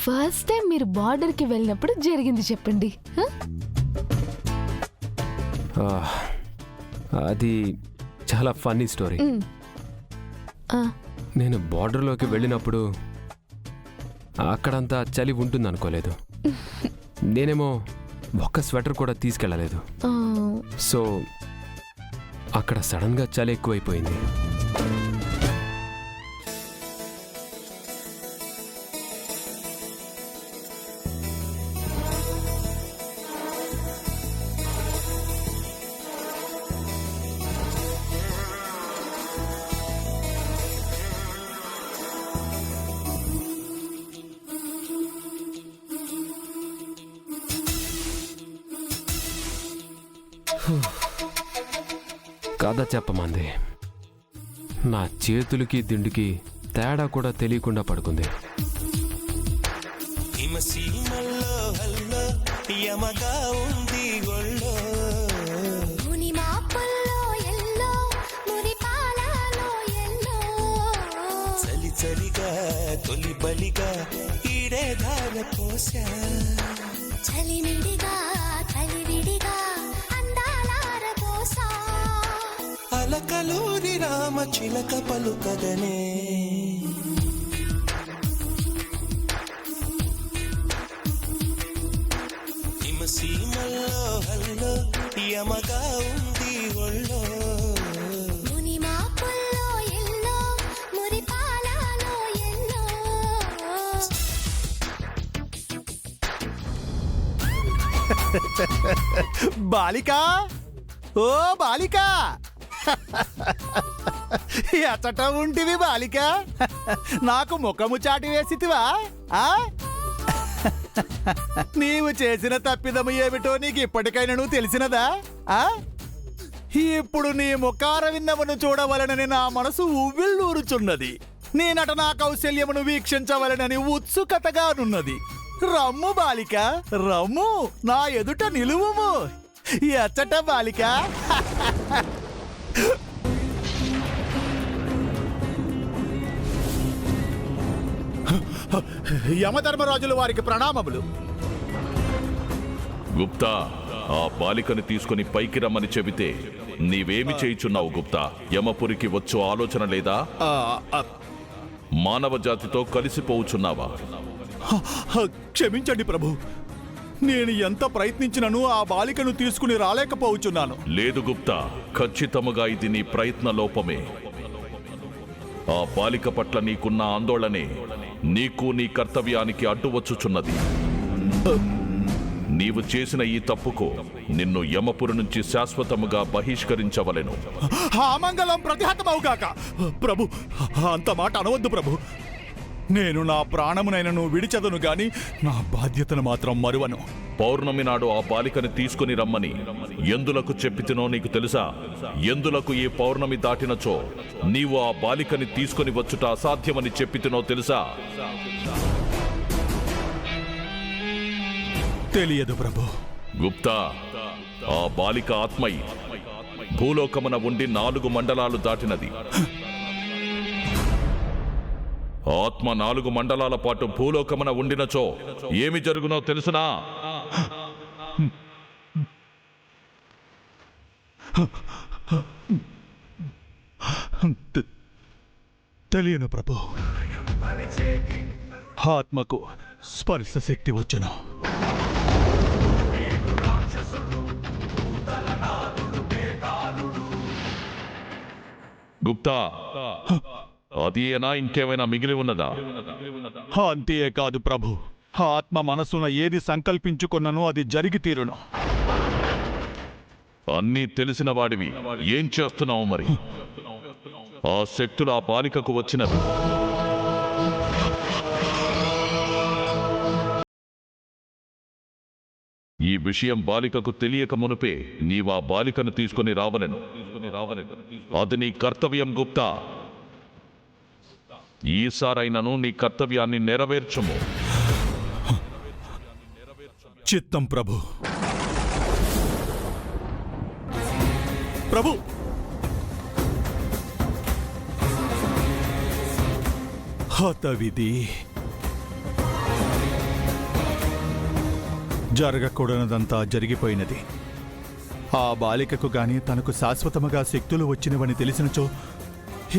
First time మీరు బార్డర్కి వెళ్ళినప్పుడు జరిగింది చెప్పండి. అది చాలా ఫన్నీ స్టోరీ. నేను బార్డర్లోకి వెళ్ళినప్పుడు అక్కడంతా చలి ఉంటుంది అనుకోలేదు. నేనేమో ఒక్క స్వెటర్ కూడా తీసుకెళ్ళలేదు. సో అక్కడ సడన్గా చలి ఎక్కువైపోయింది. కథ చెప్పమంది. నా చేతులకి దిండుకి తేడా కూడా తెలియకుండా పడుకుంది. చలిగా తొలి బలిగా ఈడే దార పోసా చలిమిడిగా కలివిడిగా అందాలార పోసా అలకలూరి రామ చిలక పలుకగనే హిమసీమల్లో హల్లో యమగా ఉంది ఒళ్ళో బాలికా, ఓ బాలికా, ఎచ్చట ఉంటివి బాలిక, నాకు ముఖము చాటి వేసితివా? నీవు చేసిన తప్పిదము ఏమిటో నీకు ఇప్పటికైనా తెలిసినదా? ఇప్పుడు నీ ముఖార విన్నమును చూడవలనని నా మనసు ఉవ్విళ్ళూరుచున్నది. నీ నటనా కౌశల్యమును వీక్షించవలనని ఉత్సుకతగానున్నది. రమ్ము బాలిక, రమ్ము, నా ఎదుట నిలువుము. ఎచ్చట బాలిక. యమధర్మరాజులు వారికి ప్రణామములు. గుప్తా, ఆ బాలికని తీసుకుని పైకి రమ్మని చెబితే నీవేమి చేయుచున్నావు గుప్తా? యమపురికి వచ్చు ఆలోచన లేదా? మానవ జాతితో కలిసిపోవుచున్నావా? క్షమించండి ప్రభు, నేను ఎంత ప్రయత్నించినను ఆ బాలికను తీసుకుని రాలేకపోవచ్చున్నాను. లేదు గుప్తా, ఖచ్చితముగా ఇది నీ ప్రయత్న లోపమే. ఆ బాలిక పట్ల నీకున్న ఆందోళనే నీకు నీ కర్తవ్యానికి అడ్డువచ్చుచున్నది. నీవు చేసిన ఈ తప్పుకు నిన్ను యమపురి నుంచి శాశ్వతముగా బహిష్కరించవలెను. మంగళం ప్రతిహతమవుగాక. ప్రభు, అంత మాట అనవద్దు ప్రభు. నేను నా ప్రాణమునైనను విడిచెదను గాని నా బాధ్యతను మాత్రం మరువను. పౌర్ణమి నాడు ఆ బాలికని తీసుకుని రమ్మని ఎందులకు చెప్పితినో నీకు తెలుసా? ఎందులకు ఈ పౌర్ణమి దాటినచో నీవు ఆ బాలికని తీసుకుని వచ్చుట అసాధ్యమని చెప్పితినో తెలుసా? తెలియదు ప్రభు. గుప్తా, ఆ బాలిక ఆత్మై భూలోకమున ఉండి 4 మండలాలు దాటినది. ఆత్మ 4 మండలాల పాటు భూలోకమున ఉండినచో ఏమి జరుగునో తెలుసునా? తెలియను ప్రభు. ఆత్మకు స్పర్శ శక్తి వచ్చును. గుప్తా, అదేనా ఇంకేమైనా మిగిలి ఉన్నదా? అంతే కాదు ప్రభు, ఆత్మ మనసున ఏది సంకల్పించుకున్ననో అది జరిగి తీరును. అన్నీ తెలిసిన వాడివి ఏం చేస్తున్నావు మరి? ఆ శక్తులు ఆ బాలికకు వచ్చినవి. ఈ విషయం బాలికకు తెలియక మునుపే నీవా బాలికను తీసుకుని రావలెను. అది నీ కర్తవ్యం గుప్తా. ఈసారైనను నీ కర్తవ్యాన్ని నెరవేర్చుము. చిత్తం ప్రభు. ప్రభు, హతవిధి జరగకూడనదంతా జరిగిపోయినది. ఆ బాలికకు గాని తనకు శాశ్వతముగా శక్తులు వచ్చినవని తెలిసినచో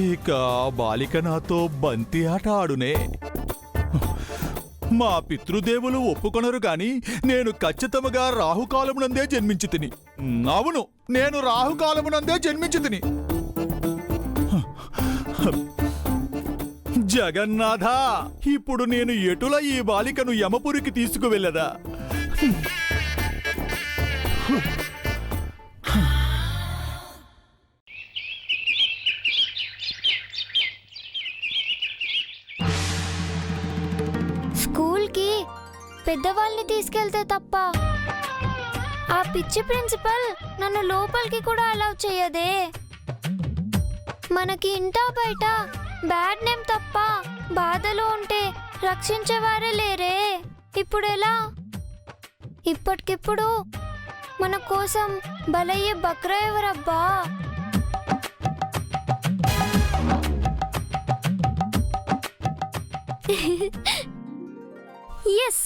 ఇక ఆ బాలిక నాతో బంతి ఆట ఆడునే. మా పితృదేవులు ఒప్పుకొనరు గాని నేను ఖచ్చితముగా రాహుకాలమునందే జన్మించి తిని. అవును, నేను రాహుకాలమునందే జన్మించి తిని. జగన్నాథ, ఇప్పుడు నేను ఎటుల ఈ బాలికను యమపురికి తీసుకువెళ్ళదా? స్కూల్కి పెద్దవాళ్ళని తీసుకెళ్తే తప్ప ఆ పిచ్చి ప్రిన్సిపల్ నన్ను లోపలికి కూడా అలౌ చేయదే. మనకి ఇంటా బయట బ్యాడ్ నేమ్ తప్ప బాధలో ఉంటే రక్షించేవారే లేరే. ఇప్పుడెలా? ఇప్పటికిప్పుడు మన కోసం బలయ్యే బక్రా ఎవరబ్బా? ఎస్,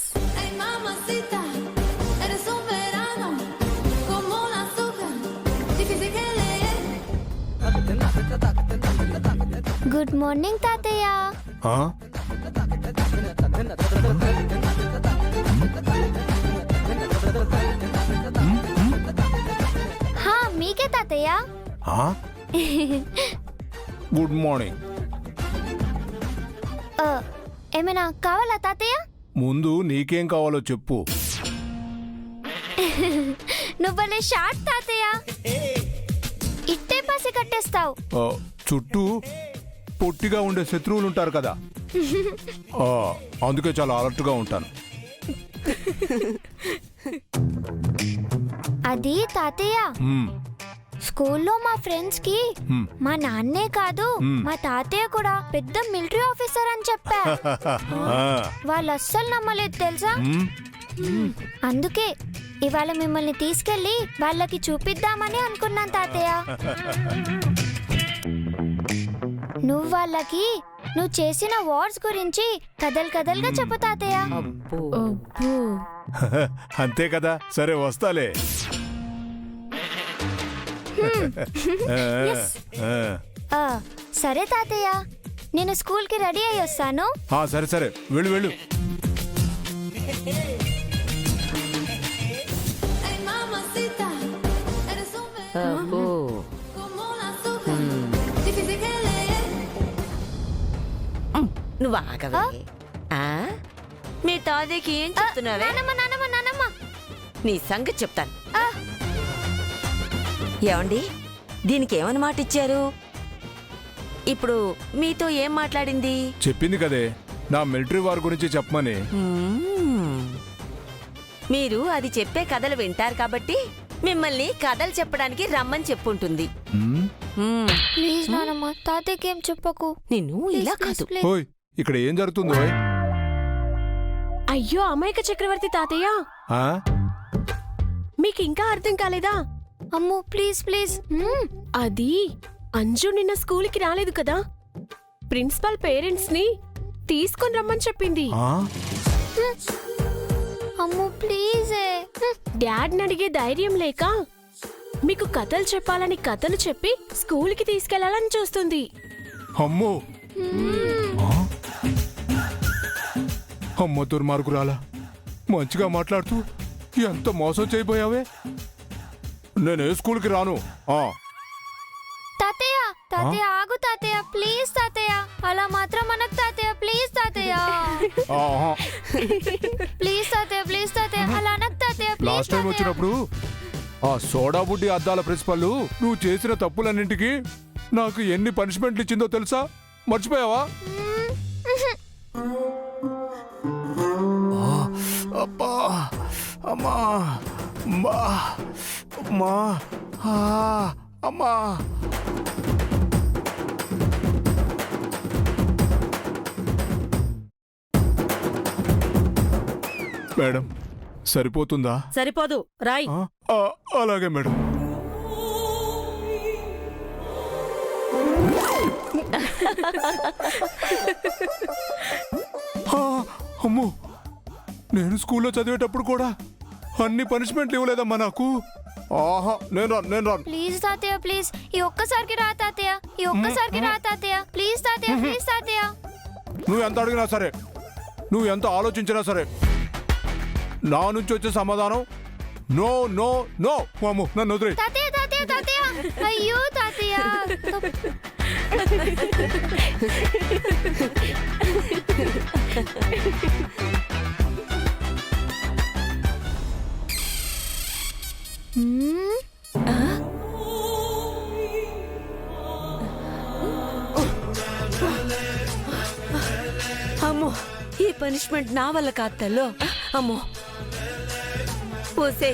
గుడ్ మార్నింగ్ తాతయ్య. హా, మీకే తాతయ్య. Good morning. ఏమైనా కావాలా తాతయ్య? ముందు నీకేం కావాలో చెప్పు. నువ్వలే షార్ట్ తాతయ్య, ఇట్టే పసి కట్టేస్తావు. చుట్టూ పొట్టిగా ఉండే శత్రువులు ఉంటారు కదా, అందుకే చాలా అలర్ట్గా ఉంటాను. అది తాతయ్య, స్కూల్లో మా ఫ్రెండ్స్ కి మా నాన్నే కాదు మా తాతయ్య కూడా పెద్ద మిలిటరీ ఆఫీసర్ అని చెప్పా. వాళ్ళు అస్సలు నమ్మలేదు తెలుసా. అందుకే ఇవాళ మిమ్మల్ని తీసుకెళ్లి వాళ్ళకి చూపిద్దామని అనుకున్నాను తాతయ్య. నువ్వు వాళ్ళకి నువ్వు చేసిన వార్స్ గురించి కథలు కథలుగా చెప్పు తాతయ్య. అంతే కదా, సరే వస్తాలే. సరే తాతయ్య, నేను స్కూల్కి రెడీ అయ్యి వస్తాను. సరే సరే, వెళ్ళు వెళ్ళు. నువ్వు ఆగవే. మీ తాతయ్యకి ఏం చెప్తున్నావే? నీ సంగతి చెప్తాను. ఏమండి, దీనికి ఏమని మాట ఇచ్చారు? ఇప్పుడు మీతో ఏం మాట్లాడింది? చెప్పింది కదే, నా మిలిటరీ వార్ గురించి చెప్పమని. మీరు అది చెప్పే కథలు వింటారు కాబట్టి మిమ్మల్ని కథలు చెప్పడానికి రమ్మని చెప్పుంటుంది. ప్లీజ్ నానమ్మ, తాతయ్యకి ఏం చెప్పకు. నిన్ను ఇలా కాదు. ఓయ్, ఇక్కడ ఏం జరుగుతుందో? అయ్యో అమాయక చక్రవర్తి తాతయ్య, మీకు ఇంకా అర్థం కాలేదా? అమ్మో ప్లీజ్ ప్లీజ్. అది అంజు నిన్న స్కూల్కి రాలేదు కదా, ప్రిన్సిపల్ పేరెంట్స్ ని తీసుకొని రమ్మని చెప్పింది. అమ్మో ప్లీజ్. డాడ్ని అడిగే ధైర్యం లేక మీకు కథలు చెప్పాలని కథలు చెప్పి స్కూల్కి తీసుకెళ్లాలని చూస్తుంది. అమ్మో అమ్మ దుర్మార్గురాలా, మంచిగా మాట్లాడుతూ ఎంత మోసం చేయబోయావే. నేనే స్కూల్కి రాను. తాతయ్య తాతయ్య ఆగు తాతయ్య, ప్లీజ్ తాతయ్య, అలా మాత్రం మనకు తాతయ్య, ప్లీజ్ తాతయ్య. ప్లీజ్ తాతయ్య, ప్లీజ్ తాతయ్య, అలా అనకు తాతయ్య. లాస్ట్ టైం వచ్చినప్పుడు ఆ సోడా బుడ్డి అద్దాల ప్రిన్సిపల్ నువ్వు చేసిన తప్పులన్నింటికి నాకు ఎన్ని పనిష్మెంట్లు ఇచ్చిందో తెలుసా? మర్చిపోయావా? అబ్బా, అమ్మా, అమ్మా, అమ్మా. మేడం, సరిపోతుందా? సరిపోదు, రాయ్. అలాగే మేడం. అమ్మో, నేను స్కూల్లో చదివేటప్పుడు కూడా అన్ని పనిష్మెంట్లు ఇవ్వలేదమ్మా నాకు. ఆహా, నేను రాను. ప్లీజ్ తాతయ్య ప్లీజ్, ఈ ఒక్కసారికి రా తాతయ్య, ఈ ఒక్కసారికి రా తాతయ్య, ప్లీజ్ తాతయ్య, ప్లీజ్ తాతయ్య. నువ్వు ఎంత అడిగినా సరే, నువ్వు ఎంత ఆలోచించినా సరే, నా నుంచి వచ్చే సమాధానం నో నో నో. అమ్ము, నన్ను వదిలే. తాతయ్య తాతయ్య తాతయ్య, అయ్యో తాతయ్య. అమ్మో, ఈ పనిష్మెంట్ నా వల్ల కాదు తల్లో. అమ్మో పోసే,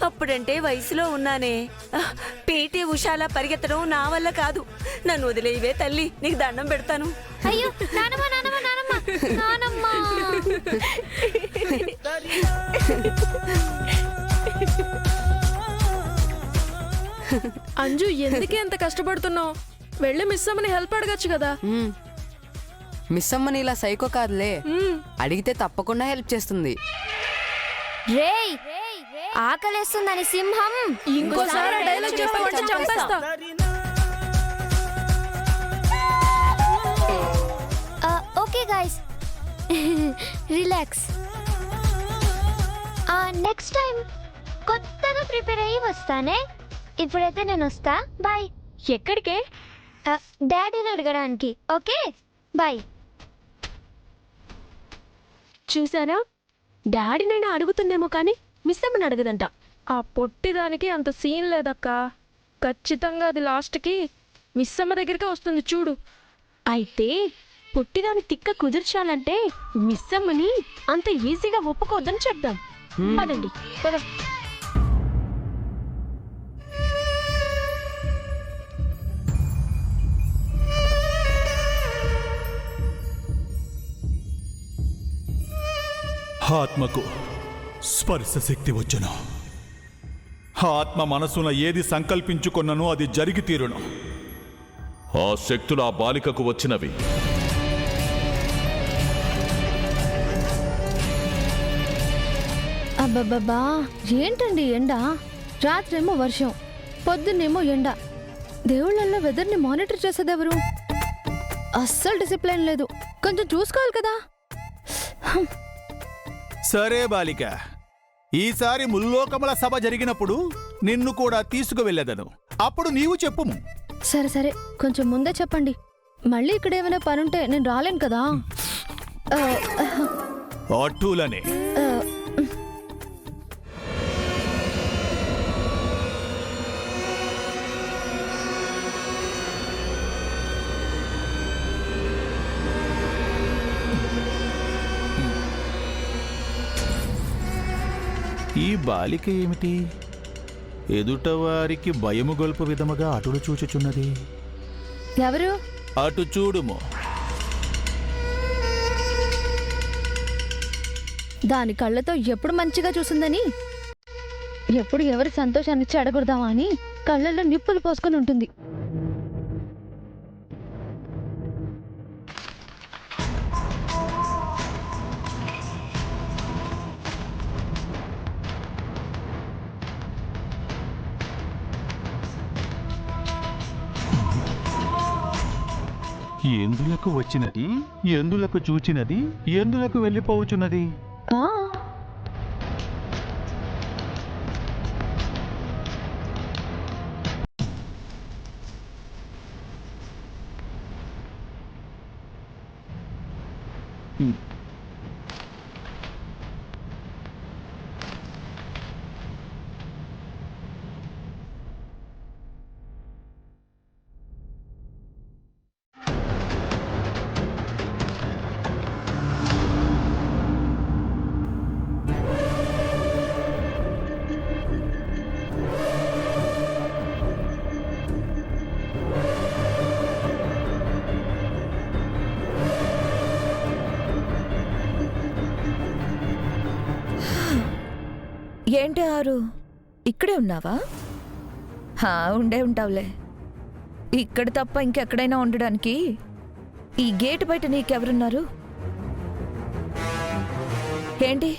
అప్పుడంటే వయసులో ఉన్నానే. పీటీ ఉషాలా పరిగెత్తడం నా వల్ల కాదు. నన్ను వదిలేవే తల్లి, నీకు దండం పెడతాను. అయ్యో నానమ్మ నానమ్మ నానమ్మ నానమ్మ. అంజు ఎందుకే అంత కష్టపడుతున్నావు? వెళ్ళి మిస్ అమ్మని హెల్ప్ అడగచ్చు కదా. మిస్ అమ్మని ఇలా సైకో కాదులే, అడిగితే తప్పకుండా హెల్ప్ చేస్తుంది. రేయ్, ఆకలేస్తుందని సింహం ఇంకోసారి డైలాగ్ చెప్పావంటే చంపేస్తా. Okay guys, relax. Next time కొత్తగా ప్రిపేర్ అయ్యి వస్తానే. ఇప్పుడైతే నేను వస్తా. బాయ్. ఎక్కడికే? డాడీని అడగడానికి. Okay bye. చూసారా, డాడీ నేను అడుగుతుందేమో కానీ మిస్ అమ్మని అడగదంట. ఆ పొట్టిదానికి అంత సీన్ లేదక్క. ఖచ్చితంగా అది లాస్ట్కి మిస్ అమ్మ దగ్గరికి వస్తుంది చూడు. అయితే పొట్టిదాని తిక్క కుదిర్చాలంటే మిస్ అమ్మని అంత ఈజీగా ఒప్పుకోవద్దని చెప్దాం. పదండి పద. ఆత్మకు స్పర్శ శక్తి వచ్చును. ఆత్మ మనసున ఏది సంకల్పించుకున్నను అది జరిగి తీరును. ఆ శక్తులు ఆ బాలికకు వచ్చినవి. అబ్బబ్బబ్బా, ఏంటండి ఎండ? రాత్రేమో వర్షం, పొద్దున్నేమో ఎండ. దేవుళ్ళల్లో వెదర్ని మానిటర్ చేసేదెవరు? అస్సలు డిసిప్లిన్ లేదు. కొంచెం చూసుకోవాలి కదా. సరే బాలిక, ఈసారి ముల్లోకముల సభ జరిగినప్పుడు నిన్ను కూడా తీసుకువెళ్ళదను. అప్పుడు నీవు చెప్పుము. సరే సరే, కొంచెం ముందే చెప్పండి. మళ్ళీ ఇక్కడ ఏమైనా పనుంటే నేను రాలేను కదా. అట్టులనే. ఈ బాలిక ఏమిటి? ఎదుటవారికి భయము గొల్పు విధముగా అటులు చూచుచున్నది. ఎవరు? అటు చూడుము. దాని కళ్ళతో ఎప్పుడు మంచిగా చూసిందని, ఎప్పుడు ఎవరి సంతోషాన్ని చెడగొడదామా అని కళ్ళల్లో నిప్పులు పోసుకొని ఉంటుంది. ఎందులకు వచ్చినది, ఎందులకు చూచినది, ఎందులకు వెళ్ళిపోవచ్చున్నది? ఏంటి ఆరు, ఇక్కడే ఉన్నావా? ఉండే ఉంటావులే. ఇక్కడ తప్ప ఇంకెక్కడైనా ఉండడానికి ఈ గేటు బయట నీకెవరున్నారు? ఏంటి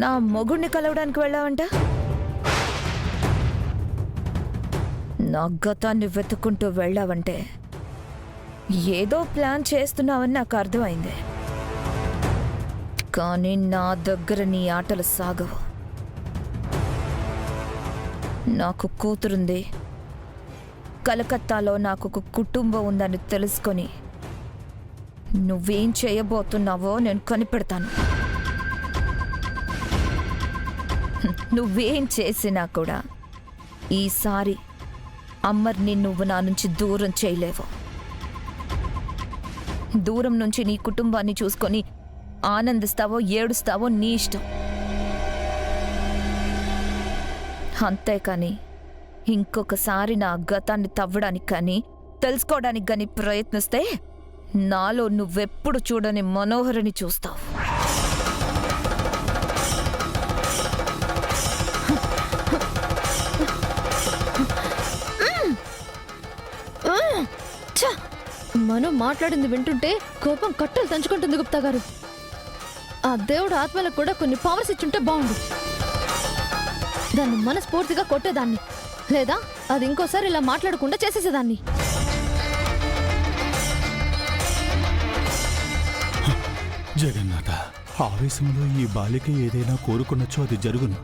నా మొగుడిని కలవడానికి వెళ్ళావంట? నా గతాన్ని వెతుక్కుంటూ వెళ్ళావంటే ఏదో ప్లాన్ చేస్తున్నావని నాకు అర్థమైంది. కానీ నా దగ్గర నీ ఆటలు సాగవు. నాకు కూతురుంది, కలకత్తాలో నాకు ఒక కుటుంబం ఉందని తెలుసుకొని నువ్వేం చేయబోతున్నావో నేను కనిపెడతాను. నువ్వేం చేసినా కూడా ఈసారి అమ్మర్ని నువ్వు నా నుంచి దూరం చేయలేవు. దూరం నుంచి నీ కుటుంబాన్ని చూసుకొని ఆనందిస్తావో ఏడుస్తావో నీ ఇష్టం. అంతేకాని ఇంకొకసారి నా గతాన్ని తవ్వడానికి కానీ తెలుసుకోవడానికి కానీ ప్రయత్నిస్తే నాలో నువ్వెప్పుడు చూడని మనోహరిని చూస్తావు. మనం మాట్లాడింది వింటుంటే కోపం కట్టలు తంచుకుంటుంది గుప్తా గారు. ఆ దేవుడు ఆత్మలకు కూడా కొన్ని పవర్స్ ఇచ్చుంటే బాగుండు. దాన్ని మనస్ఫూర్తిగా కొట్టేదాన్ని, లేదా అది ఇంకోసారి ఇలా మాట్లాడకుండా చేసేసేదాన్ని. జగన్నాథ, ఆవేశంలో ఈ బాలిక ఏదైనా కోరుకున్నచో అది జరుగును.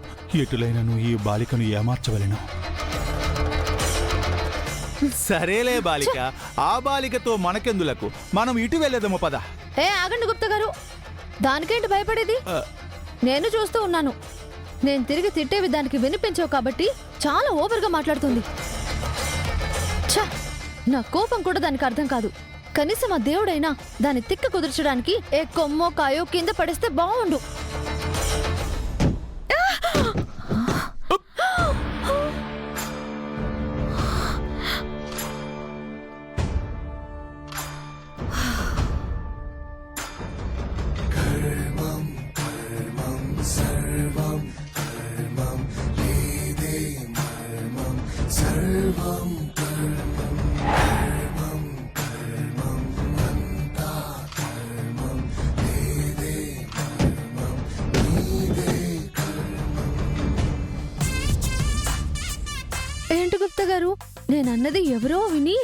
ఎటులైనను ఈ బాలికను ఏమార్చవలెను. సరేలే బాలిక, ఆ బాలికతో మనకెందులకు, మనం ఇటు వెళ్ళేదము పద. ఆగండి గుప్తా గారు, దానికేంటి భయపడేది? నేను చూస్తూ ఉన్నాను. నేను తిరిగి తిట్టేవి దానికి వినిపించావు కాబట్టి చాలా ఓవర్గా మాట్లాడుతుంది. ఛ, నా కోపం కూడా దానికి అర్థం కాదు. కనీసం ఆ దేవుడైనా దాన్ని తిక్క కుదిర్చడానికి ఏ కొమ్మో కాయో కింద పడేస్తే బాగుండు. ఏంటి గుప్తా గారు, నేనన్నది ఎవరో విని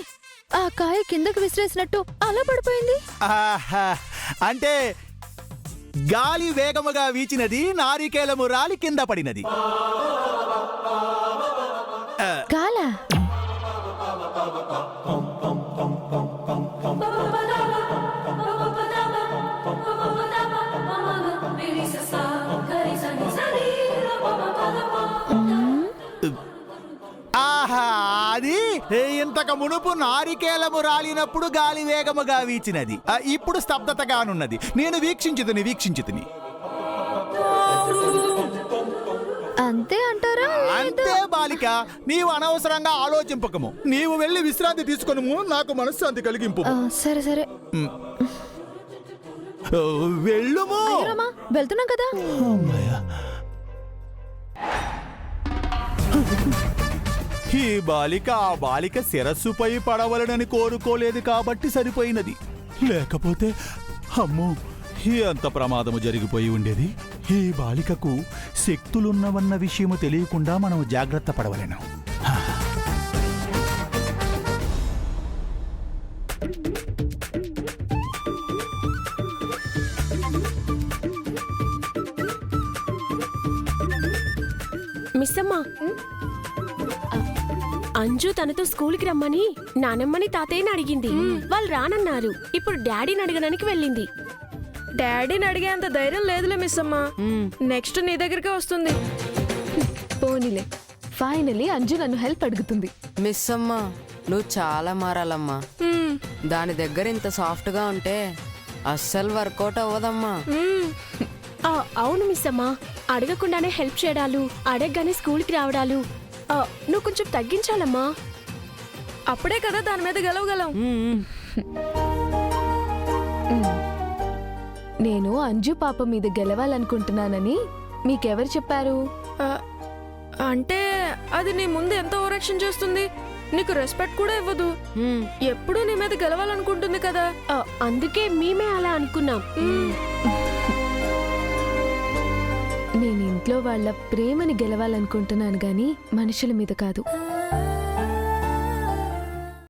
ఆ కాయ కిందకు విసిరేసినట్టు అలా పడిపోయింది? ఆహా, అంటే గాలి వేగముగా వీచినది, నారికేలము రాలి కింద పడినది. గాలా? ఆహా, అది ఇంతకు మునుపు నారికేలము రాలినప్పుడు గాలి వేగముగా వీచినది, ఇప్పుడు స్తబ్దతగానున్నది. నేను వీక్షించుతుని. అంతే అంటారా? అంతే బాలిక, నీవు అనవసరంగా ఆలోచింపకము. నీవు వెళ్ళి విశ్రాంతి తీసుకొనుము, నాకు మనశ్శాంతి కలిగింపు. సరే సరే, వెళ్ళుము. వెళ్తున్నాం కదా. ఈ బాలిక ఆ బాలిక శిరస్సుపై పడవలనని కోరుకోలేదు కాబట్టి సరిపోయినది. లేకపోతే అమ్మో, ఎంత ప్రమాదము జరిగిపోయి ఉండేది. ఈ బాలికకు శక్తులున్నవన్న విషయము తెలియకుండా మనం జాగ్రత్త పడవలెను. మిస్సమ్మా, అంజు తనతో స్కూల్కి రమ్మని నానమ్మని తాతయ్యని అడిగింది. వాళ్ళు రానన్నారు. ఇప్పుడు డాడీని అడగడానికి వెళ్ళింది. డాడీని అడిగేంత ధైర్యం లేదులే మిస్సమ్మా. నెక్స్ట్ నీ దగ్గరికి వస్తుంది. పోనీలే, ఫైనలీ అంజు నన్ను హెల్ప్ అడుగుతుంది. మిస్ అమ్మా, నువ్వు చాలా మారాలమ్మా. దాని దగ్గర ఇంత సాఫ్ట్ గా ఉంటే అస్సలు వర్కౌట్ అవ్వదమ్మా. అవును మిస్సమ్మా, అడగకుండానే హెల్ప్ చేయడాలు, అడగగానే స్కూల్కి రావడాలు నువ్వు కొంచెం తగ్గించాలమ్మా. అప్పుడే కదా దాని మీద గెలవగలం. నేను అంజు పాప మీద గెలవాలనుకుంటున్నానని మీకెవరు చెప్పారు? అంటే అది నీ ముందు ఎంత ఓవరాక్షన్ చేస్తుంది, నీకు రెస్పెక్ట్ కూడా ఇవ్వదు, ఎప్పుడూ నీ మీద గెలవాలనుకుంటుంది కదా. అందుకే మేమే అలా అనుకున్నాం. నేను ఇంట్లో వాళ్ళ ప్రేమని గెలవాలనుకుంటున్నాను గాని మనుషుల మీద కాదు.